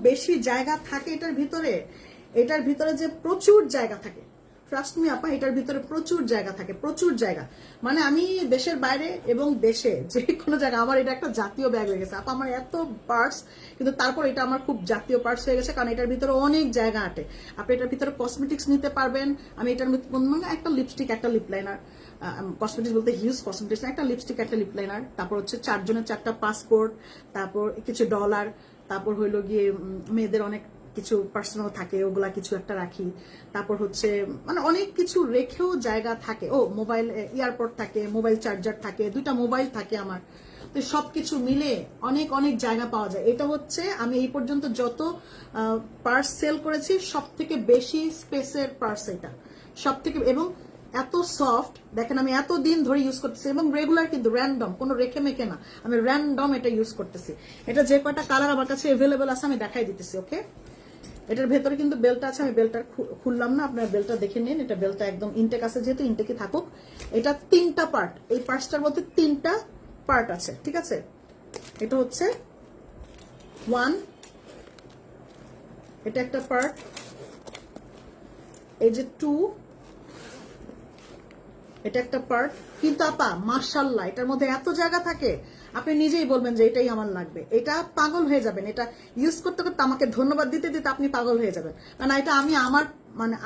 বেশি জায়গা থাকে এটার ভিতরে যে প্রচুর জায়গা থাকে, ট্রাস্ট মি আপা, এটার ভিতরে প্রচুর জায়গা থাকে, প্রচুর জায়গা। মানে আমি দেশের বাইরে এবং দেশে যে কোনো জায়গা, আমার এটা একটা জাতীয় ব্যাগ হয়ে গেছে আপা। আমার এত পার্স, কিন্তু তারপর এটা আমার খুব জাতীয় পার্স হয়ে গেছে, কারণ এটার ভিতরে অনেক জায়গা আটে। আপনি এটার ভিতরে কসমেটিক্স নিতে পারবেন। আমি এটার মানে একটা লিপস্টিক, একটা লিপ লাইনার, কসমেটিক্স বলতে হিউজ কসমেটিক্স, একটা লিপস্টিক, একটা লিপ লাইনার, তারপর হচ্ছে 4 জনের 4টা পাসপোর্ট, তারপর কিছু ডলার, তারপর হইলো গিয়ে মেয়েদের অনেক কিছু পার্সোনাল থাকে, ওগুলা কিছু একটা রাখি। তারপর হচ্ছে মানে অনেক কিছু রেখেও জায়গা থাকে। ও মোবাইল ইয়ারপড থাকে, মোবাইল চার্জার থাকে, 2টা মোবাইল থাকে আমার। তো সবকিছু মিলে অনেক অনেক জায়গা পাওয়া যায়। এটা হচ্ছে আমি এই পর্যন্ত যত পার্স সেল করেছি সব থেকে বেশি স্পেসের পার্স এটা, সব থেকে। এবং এত সফট, দেখেন আমি এত দিন ধরে ইউজ করতেছি, এবং রেগুলার, কিন্তু র্যান্ডম, কোনো রেখে মেখে না, আমি র্যান্ডম এটা ইউজ করতেছি। এটা যে কয়টা কালার আমার কাছে অ্যাভেলেবেল আছে আমি দেখাই দিতেছি। ওকে, এটার ভেতরে কিন্তু বেলটা আছে, আমি বেলটা খুললাম না, আপনার বেলটা দেখে নিন। এটা বেলটা একদম ইনটেক আছে, যেহেতু ইনটেকই থাকুক। এটা 3টা পার্ট, এই পার্সটার মধ্যে 3টা পার্ট আছে, ঠিক আছে। এটা হচ্ছে 1, এটা একটা পার্ট, এই যে 2, এটা একটা পার্ট। কিন্তু আপা মাশাআল্লাহ এটার মধ্যে এত জায়গা থাকে, আপনি নিজেই বলবেন যে এটাই আমার লাগবে, এটা পাগল হয়ে যাবেন। এটা ইউজ করতে করতে আমাকে ধন্যবাদ দিতে দিতে আপনি পাগল হয়ে যাবেন। কারণ এটা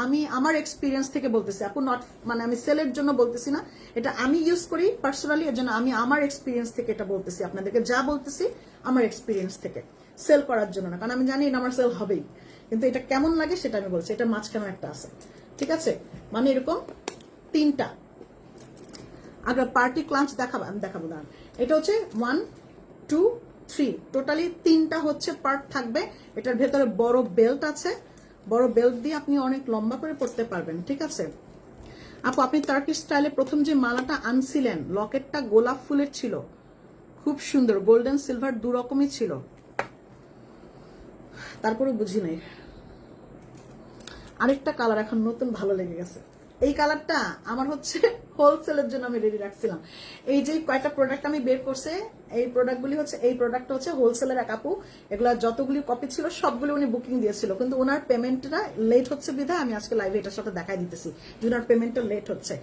আমি আমার এক্সপিরিয়েন্স থেকে বলতেছি আপু, নট মানে আমি সেলের জন্য বলতেছি না, এটা আমি ইউজ করি পার্সোনালি, এর জন্য আমি আমার এক্সপিরিয়েন্স থেকে এটা বলতেছি আপনাদেরকে। যা বলতেছি আমার এক্সপিরিয়েন্স থেকে, সেল করার জন্য না, কারণ আমি জানি এটা আমার সেল হবেই। কিন্তু এটা কেমন লাগে সেটা আমি বলছি। এটা মাঝখানে একটা আছে, ঠিক আছে, মানে এরকম 3টা। আগে পার্টি ক্লাঞ্চ দেখাবো দাঁড়ান। এটা হচ্ছে 1, 2, 3, টোটালি 3টা হচ্ছে পার্ট থাকবে। এটার ভেতরে বড় বেল্ট আছে, বড় বেল্ট দিয়ে আপনি অনেক লম্বা করে পড়তে পারবেন, ঠিক আছে। আপু আপনি টার্কিশ স্টাইলে প্রথম যে মালাটা আনছিলেন, লকেটটা গোলাপ ফুলের ছিল, খুব সুন্দর, গোল্ডেন সিলভার 2 রকমই ছিল, তারপরে বুঝি নাই। আরেকটা কালার এখন নতুন ভালো লেগে গেছে, এই কালারটা আমার হচ্ছে হোলসেলের জন্য আমি রেডি রাখছিলাম। এই যে কয়টা প্রোডাক্ট আমি বের করছে, এই প্রোডাক্টগুলি হচ্ছে, এই প্রোডাক্টটা হচ্ছে হোলসেলের এক আপু, এগুলা যতগুলি কপি ছিল সবগুলো উনি বুকিং দিয়েছিল, কিন্তু ওনার পেমেন্টটা লেট হচ্ছে বিধায় আমি আজকে লাইভে এটার সাথে দেখাই দিতেছি যে ওনার পেমেন্টটা লেট হচ্ছে।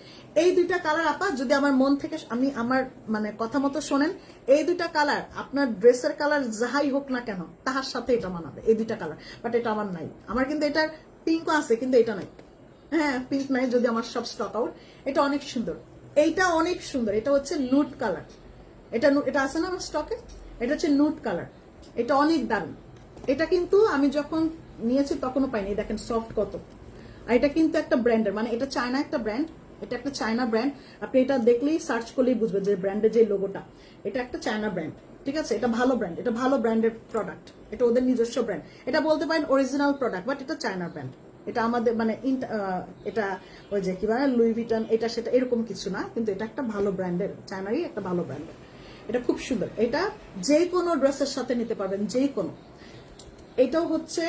এই 2টা কালার আপা, যদি আমার মন থেকে আমি আমার মানে কথা মতো শোনেন, এই 2টা কালার আপনার ড্রেসের কালার যাহাই হোক না কেন তাহার সাথে এটা মানাবে, এই 2টা কালার। বাট এটা আমার নাই, আমার কিন্তু এটার পিঙ্কও আছে কিন্তু এটা নাই। হ্যাঁ, পিঙ্ক নাই, যদি আমার সব স্টক আউট। এটা অনেক সুন্দর, এইটা অনেক সুন্দর, এটা হচ্ছে নুট কালার, এটা আছে না আমার স্টকে, এটা হচ্ছে নুট কালার, এটা অনেক দারুণ। এটা কিন্তু আমি যখন নিয়েছি তখনও পাইনি, দেখেন সফট কত। আর এটা কিন্তু একটা ব্র্যান্ডের, মানে এটা চায়না একটা ব্র্যান্ড, এটা একটা চায়না ব্র্যান্ড। আপনি এটা দেখলেই সার্চ করলেই বুঝবেন যে ব্র্যান্ডের যে লোগোটা, এটা একটা চায়না ব্র্যান্ড, ঠিক আছে। এটা ভালো ব্র্যান্ড, এটা ভালো ব্র্যান্ডের প্রোডাক্ট, এটা ওদের নিজস্ব ব্র্যান্ড। এটা বলতে পারেন অরিজিনাল প্রোডাক্ট, বাট এটা চায়না ব্র্যান্ড। এটা আমাদের মানে এটা ওই যে কি বলে লুই ভিটন, এটা সেটা এরকম কিছু না, কিন্তু এটা একটা ভালো ব্র্যান্ডের, চায়নারই একটা ভালো ব্র্যান্ডের। এটা খুব সুন্দর, এটা যে কোনো ড্রেসের সাথে নিতে পারবেন, যে কোনো। এটাও হচ্ছে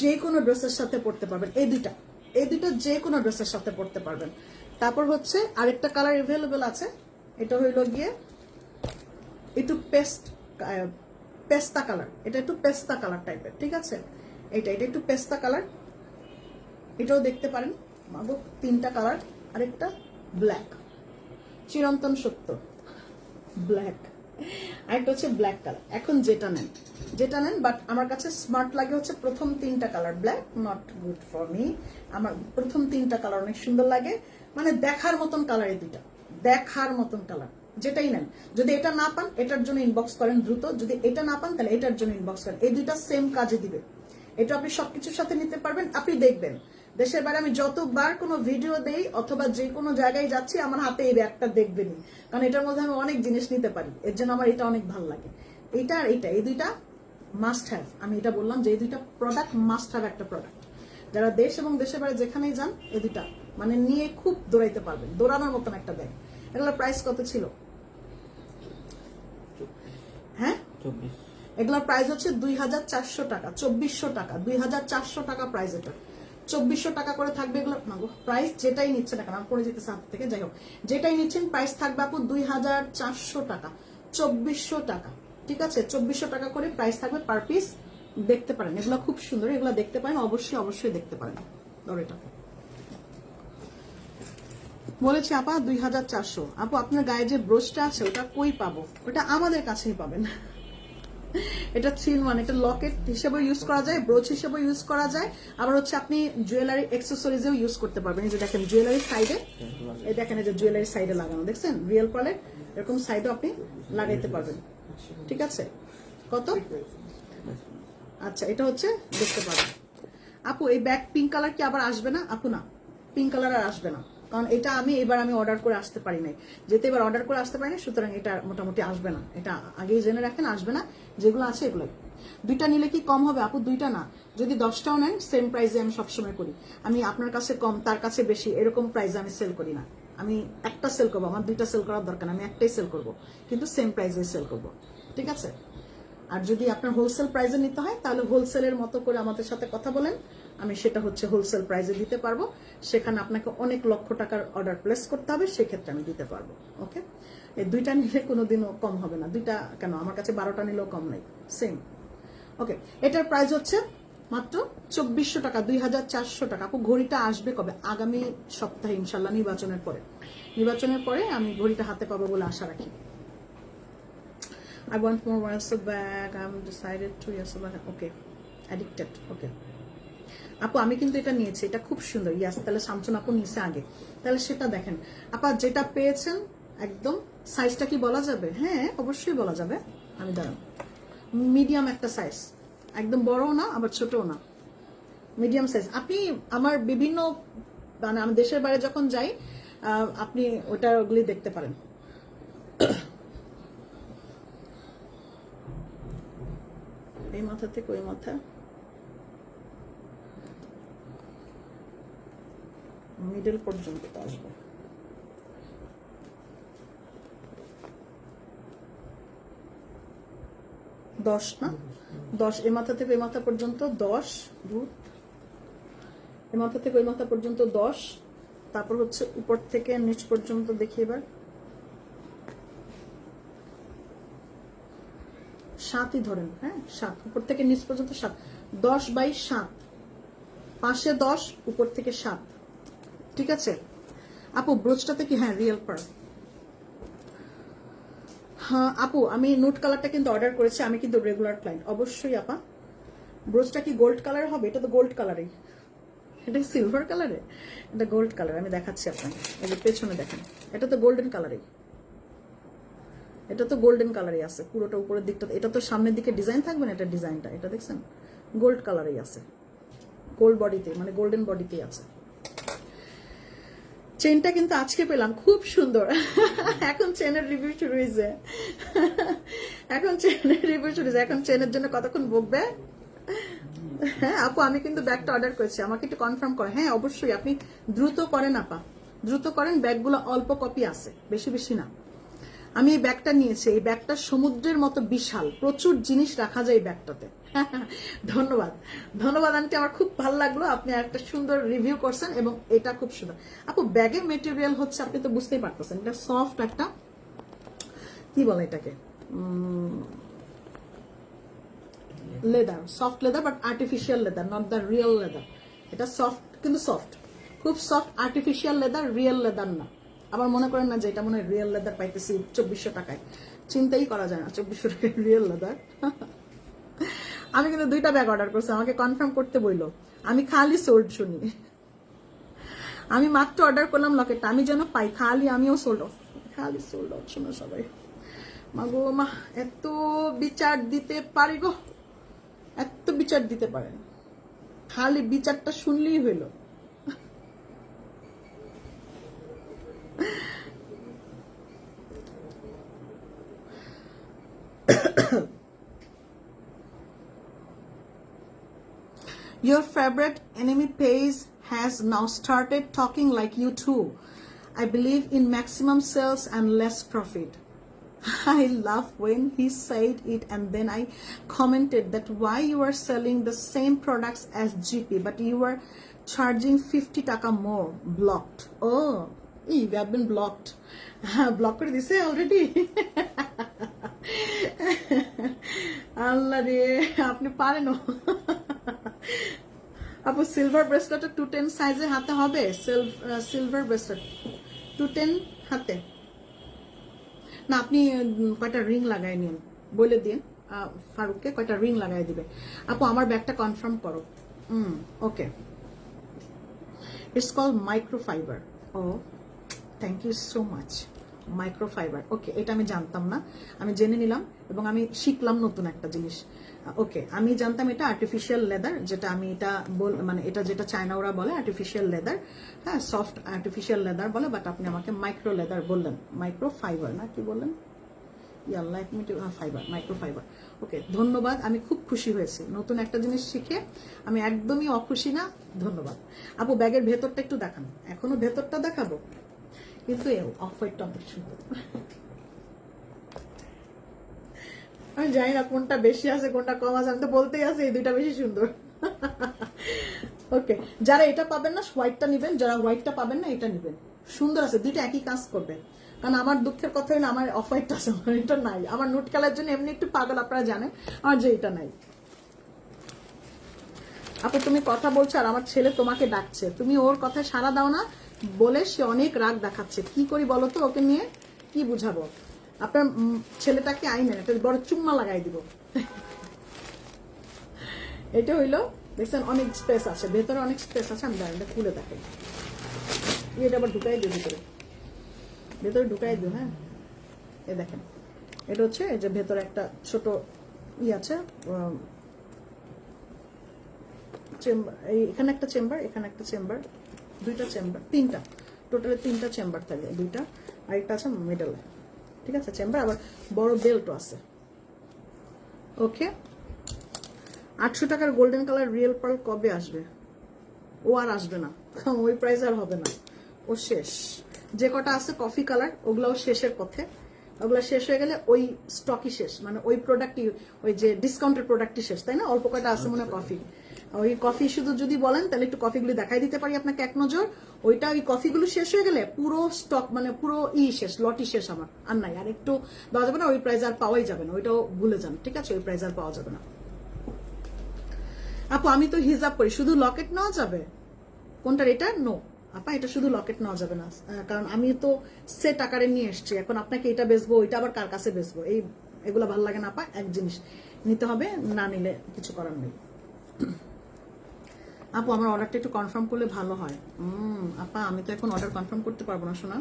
যে কোনো ড্রেসের সাথে পড়তে পারবেন, এই দুইটা যে কোনো ড্রেসের সাথে পড়তে পারবেন। তারপর হচ্ছে আরেকটা কালার অ্যাভেলেবেল আছে, এটা হইল গিয়ে একটু পেস্তা কালার, এটা একটু পেস্তা কালার টাইপের, ঠিক আছে। এটা একটু পেস্তা কালার, এটাও দেখতে পারেন। মাগো 3টা কালার, আরেকটা ব্ল্যাক, চিরন্তন সত্য ব্ল্যাক, আরেকটা হচ্ছে ব্ল্যাক কালার। এখন যেটা নেন, বাট আমার কাছে স্মার্ট লাগে হচ্ছে প্রথম 3টা colour, black not good for me. আমার প্রথম 3টা কালার অনেক সুন্দর লাগে, মানে দেখার মতন কালার, এই 2টা দেখার মতন কালার। যেটাই নেন, যদি এটা না পান এটার জন্য ইনবক্স করেন দ্রুত, যদি এটা না পান তাহলে এটার জন্য ইনবক্স করেন, এই 2টা সেম কাজে দিবে। এটা আপনি সবকিছুর সাথে নিতে পারবেন। আপনি দেখবেন দেশের বাইরে আমি যতবার কোনো ভিডিও দেই অথবা যে কোনো জায়গায় যাচ্ছি, আমার হাতে এই ব্যাগটা দেখবেনই, কারণ এটার মধ্যে আমি অনেক জিনিস নিতে পারি, এর জন্য আমার এটা অনেক ভালো লাগে। এইটা আর এইটা, এই 2টা মাস্ট হ্যাভ। আমি এটা বললাম যে এই 2টা প্রোডাক্ট মাস্ট হ্যাভ একটা প্রোডাক্ট। যারা দেশ এবং দেশের বাইরে যেখানেই যান এই 2টা মানে নিয়ে খুব দৌড়াইতে পারবেন, দৌড়ানোর মতন একটা ব্যাগ। এগুলোর প্রাইস কত ছিল? হ্যাঁ, এগুলোর প্রাইস হচ্ছে 2400 টাকা, 2400 টাকা, 2400 টাকা প্রাইস। এটা 2400 টাকা করে থাকবে এগুলো প্রাইস। যেটাই নিচ্ছেন না কেন, আমি পড়ে যেতেছি হাত থেকে, যাই হোক যেটাই নিচ্ছেন প্রাইস থাকবে আপু 2400 টাকা, 2400 টাকা, ঠিক আছে। 2400 টাকা করে প্রাইস থাকবে পার পিস, দেখতে পারেন, এগুলো খুব সুন্দর, এগুলো দেখতে পারেন, অবশ্যই অবশ্যই দেখতে পারেন। ধরো এটা বলেছি আপা 2400। আপু আপনার গায়ে যে ব্রোচটা আছে ওটা কই পাবো? ওটা আমাদের কাছেই পাবেন। এটা 3-in-1, এটা লকেট হিসেবে ইউজ করা যায়, ব্রোচ হিসেবে ইউজ করা যায়, আবার হচ্ছে আপনি জুয়েলারি অ্যাক্সেসরিজেও ইউজ করতে পারবেন। এই যে দেখেন জুয়েলারি সাইডে, এই দেখেন এই যে জুয়েলারি সাইডে লাগানো, দেখছেন রিয়েল পার্লের এরকম সাইডও আপনি লাগাইতে পারবেন। ঠিক আছে, কত? আচ্ছা, এটা হচ্ছে দেখতে পারেন। আপু এই ব্যাক পিঙ্ক কালার কি আবার আসবে না? আপু না, পিঙ্ক কালার আর আসবে না, কারণ এটা আমি অর্ডার করে আসতে পারি নাই, যেহেতু এবার অর্ডার করে আসতে পারি না, সুতরাং এটা মোটামুটি আসবে না। এটা আগেই জেনে রাখেন, আসবে না। যেগুলো আছে এগুলো। দুইটা নিলে কি কম হবে? আপু দুইটা না, যদি 10টাও নেন সেম প্রাইসে আমি সবসময় করি। আমি আপনার কাছে কম তার কাছে বেশি এরকম প্রাইসে আমি সেল করি না। আমি একটা সেল করবো, আমার দুইটা সেল করার দরকার না, আমি একটাই সেল করব, কিন্তু সেম প্রাইসে সেল করব। ঠিক আছে? আর যদি আপনার হোলসেল প্রাইসে নিতে হয় তাহলে হোলসেলের মতো করে আমাদের সাথে কথা বলেন, আমি সেটা হচ্ছে হোলসেল প্রাইসে দিতে পারবো। সেখানে আপনাকে অনেক লক্ষ টাকার অর্ডার প্লেস করতে হবে, সেক্ষেত্রে আমি দিতে পারবো। ওকে, এই দুইটা নিলে কোনোদিনও কম হবে না। দুইটা কেন, আমার কাছে 12টা নিলেও কম নেই, সেম। ওকে, এটার প্রাইস হচ্ছে মাত্র 2400 টাকা, 2400 টাকা। আপু ঘড়িটা আসবে কবে? আগামী সপ্তাহে ইনশাল্লাহ, নির্বাচনের পরে আমি ঘড়িটা হাতে পাবো বলে আশা রাখি। I want more Wrestle back. I'm decided to Wrestle back. Okay, addicted. Okay. আপু আমি কিন্তু এটা নিয়েছি, এটা খুব সুন্দর। ইয়াস, তাহলে শামসুন আপু নিচে আগে, তাহলে সেটা দেখেন। আপা যেটা পেয়েছেন একদম, সাইজটা কি বলা যাবে? হ্যাঁ অবশ্যই বলা যাবে। আমি দাঁড়ান, মিডিয়াম একটা সাইজ, একদম বড়ও না আবার ছোটও না, মিডিয়াম সাইজ। আপনি আমার বিভিন্ন মানে আমি দেশের বাইরে যখন যাই আপনি ওগুলি দেখতে পারেন। এই মাথা থেকে ওই মাথা, মিডল পর্যন্ত আসবে। 10 না, 10 এই মাথা থেকে ওই মাথা পর্যন্ত 10, এই মাথা থেকে ওই মাথা পর্যন্ত 10, তারপর হচ্ছে উপর থেকে নিচ পর্যন্ত দেখি এবার 7ই ধরেন। হ্যাঁ 7, উপর থেকে নিচ পর্যন্ত 7, 10/7, পাশে 10, উপর থেকে 7। ঠিক আছে আপু, ব্রোচটাতে কি? হ্যাঁ রিয়েল পার্ল। হ্যাঁ আপু, আমি নুট কালারটা কিন্তু অর্ডার করেছি, আমি কিন্তু রেগুলার ক্লায়েন্ট। অবশ্যই আপা, ব্রোচটা কি গোল্ড কালার হবে? এটা তো গোল্ড কালারই। এটা সিলভার কালারে, এটা গোল্ড কালার। আমি দেখাচ্ছি আপনাকে, এই যে পেছনে দেখেন, এটা তো গোল্ডেন কালারই, এটা তো গোল্ডেন কালারই আছে পুরোটা উপরের দিকটা। এটা তো সামনের দিকে ডিজাইন থাকবে না, এটা ডিজাইনটা এটা দেখছেন গোল্ড কালারই আছে, গোল্ড বডিতে মানে গোল্ডেন বডিতেই আছে। চেনটা কিন্তু আজকে পেলাম, খুব সুন্দর। এখন চেনের রিভিউ শুরু হয়েছে, এখন চেনের জন্য কতক্ষণ বকবে? হ্যাঁ আপু, আমি কিন্তু ব্যাগটা অর্ডার করেছি, আমাকে একটু কনফার্ম করে। হ্যাঁ অবশ্যই, আপনি দ্রুত করেন আপা, দ্রুত করেন। ব্যাগগুলো অল্প কপি আছে, বেশি বেশি না। আমি এই ব্যাগটা নিয়েছি, এই ব্যাগটা সমুদ্রের মতো বিশাল, প্রচুর জিনিস রাখা যায় এই ব্যাগটাতে। ধন্যবাদ, ধন্যবাদ আন্টি, আমার খুব ভালো লাগলো, আপনি একটা সুন্দর রিভিউ করছেন এবং এটা খুব সুন্দর। আপু ব্যাগের মেটেরিয়াল হচ্ছে, আপনি তো বুঝতেই পারতেছেন, এটা সফট একটা, কি বলে এটাকে, leather, soft leather, but artificial leather, not the real leather. এটা সফট, কিন্তু সফট, খুব soft, artificial leather, real leather না। আবার মনে করেন না যে এটা মনে হয় রিয়েল লেদার পাইতেছি 2400 টাকায়, চিন্তাই করা যায় না 2400 টাকায় রিয়েল লেদার। আমি কিন্তু 2টা ব্যাগ অর্ডার করছি, আমাকে কনফার্ম করতে বইলো, আমি খালি সোল্ড শুনি। আমি মাত্র অর্ডার করলাম লকেটটা, আমি যেন পাই, খালি আমিও সোল্ড অফ, খালি সোল্ড অফ। শোনো সবাই, মা গো মা, এত বিচার দিতে পারি গো, এত বিচার দিতে পারেন, খালি বিচারটা শুনলেই হইল। Your favorite enemy page has now started talking like you too. I believe in maximum sales and less profit. I love when he said it, and then I commented that why you are selling the same products as GP but you are charging 50 taka more. Blocked. Oh, you have been blocked. Blocked this already. আল্লাহ রে, আপনি পারেন। আপু silver bracelet 210 সাইজে হাতে হবে? Silver bracelet 210 হাতে না, আপনি কয়টা রিং লাগাই নিন, বলে দিন ফারুককে কয়টা রিং লাগাই দিবে। আপু আমার ব্যাগটা কনফার্ম করো। Okay, it's called microfibre. ও thank you so much. Microfibre, okay, এটা আমি জানতাম না, আমি জেনে নিলাম এবং আমি শিখলাম নতুন একটা জিনিস। ওকে, আমি জানতাম এটা আর্টিফিশিয়াল লেদার, যেটা আমি এটা মানে এটা যেটা চায়না ওরা বলে আর্টিফিশিয়াল লেদার, হ্যাঁ সফট আর্টিফিশিয়াল লেদার বলে, বাট আপনি আমাকে মাইক্রো লেদার বললেন, মাইক্রো ফাইবার না কি বললেন? ইয়াল্লা এক মিনিট, ফাইবার, মাইক্রো ফাইবার। ওকে, ধন্যবাদ, আমি খুব খুশি হয়েছি নতুন একটা জিনিস শিখে, আমি একদমই অখুশি না, ধন্যবাদ। আপু ব্যাগের ভেতরটা একটু দেখান, এখনো ভেতরটা দেখাবো, কিন্তু অফ হোয়াইটটা অনেক সুন্দর। আমি জানি না কোনটা বেশি আছে কোনটা কম আছে, আমি তো বলতেই আছে এই দুইটা বেশি সুন্দর। ওকে, যারা এটা পাবেন না হোয়াইটটা নিবেন, যারা হোয়াইটটা পাবেন না এটা নিবেন, সুন্দর আছে, দুইটা একই কাজ করবে। কারণ আমার দুঃখের কথা হলো আমার অফ হোয়াইটটা আছে, আমার এটা নাই। আমার নুট কালার জন্য এমনি একটু পাগল, আপনারা জানেন, আমার যে এটা নাই। আপু তুমি কথা বলছো আর আমার ছেলে তোমাকে ডাকছে, তুমি ওর কথায় সাড়া দাও না, বলে সে অনেক রাগ দেখাচ্ছে, কি করি বলো তো, ওকে নিয়ে কি বুঝাবো? আপনার ছেলেটাকে আইনেন, একটা বড় চুম্মা লাগাই দিব। এটা হইলো দেখছেন অনেক স্পেস আছে, ভেতরে অনেক স্পেস আছে, আমি জানি খুলে দেখেন, এটা আবার ঢুকাই দিও ভিতরে, ভেতরে ঢুকাই দিও। হ্যাঁ, এ দেখেন, এটা হচ্ছে এই যে ভেতরে একটা ছোট আছে, চেম্বার, এখানে একটা চেম্বার, এখানে একটা চেম্বার, দুইটা চেম্বার, তিনটা, টোটালি তিনটা চেম্বার থাকে, দুইটা, আর একটা আছে মিডলে, ঠিক আছে চেম্বার, আবার বড় বেল্টও আছে। ওকে, 800 টাকার গোল্ডেন কালার রিয়েল পার্ল কবে আসবে? ও আর আসবে না, ওই প্রাইস আর হবে না, ও শেষ। যে কটা আছে কফি কালার ওগুলাও শেষের পথে, ওগুলো শেষ হয়ে গেলে ওই স্টকই শেষ, মানে ওই প্রোডাক্টই, ওই যে ডিসকাউন্টের প্রোডাক্টই শেষ, তাই না? অল্প কটা আছে মনে হয় কফি, ওই কফি শুধু যদি বলেন তাহলে একটু কফিগুলি দেখাই দিতে পারি আপনাকে এক নজর। ওইটা ওই কফিগুলো শেষ হয়ে গেলে পুরো স্টক মানে পুরো শেষ, লটই শেষ, আমার আর নাই, আর একটু দেওয়া যাবে না, ওই প্রাইস আর পাওয়াই যাবে না, ওইটাও ভুলে যান, ঠিক আছে? ওই প্রাইস আর পাওয়া যাবে না। আপু আমি তো হিজাব করি, শুধু লকেট নেওয়া যাবে? কোনটার? এটা নো আপা, এটা শুধু লকেট নেওয়া যাবে না, কারণ আমি তো সেট আকারে নিয়ে এসছি, এখন আপনাকে এটা বেচবো, ওইটা আবার কার কাছে বেচবো, এগুলো ভালো লাগে না আপা, এক জিনিস নিতে হবে, না নিলে কিছু করার নেই। আপু আমার অর্ডারটা একটু কনফার্ম করলে ভালো হয়। আপা আমি তো এখন অর্ডার কনফার্ম করতে পারবো না শোনা।